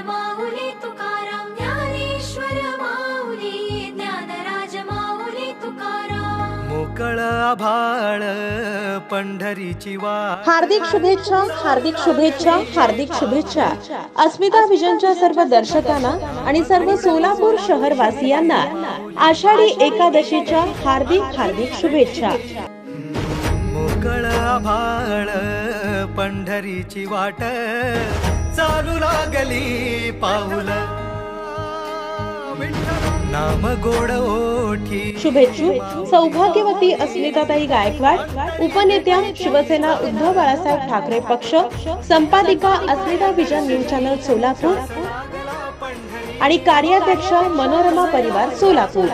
माऊली तुकाराम, ज्ञानेश्वर माऊली ज्ञानराज माऊली तुकाराम. मोकळ आभाळ पंढरीची वाट. हार्दिक शुभेच्छा, हार्दिक शुभेच्छा, हार्दिक शुभेच्छा. अस्मिता विजनच्या सर्व दर्शकांना आणि सर्व सोलापूर शहरवासियांना आषाढी एकादशीच्या हार्दिक हार्दिक शुभेच्छा. मोकळ आभाळ पंढरीची वाट, चालू लागली पाऊल नाम गोड ओठी. शुभेच्छुक सौभाग्यवती अस्मिताताई गायकवाड, उपनेत्या शिवसेना उद्धव बाळासाहेब ठाकरे पक्ष, संपादिका अस्मिता विजन न्यूज चॅनल सोलापूर आणि कार्याध्यक्ष मनोरमा परिवार सोलापूर.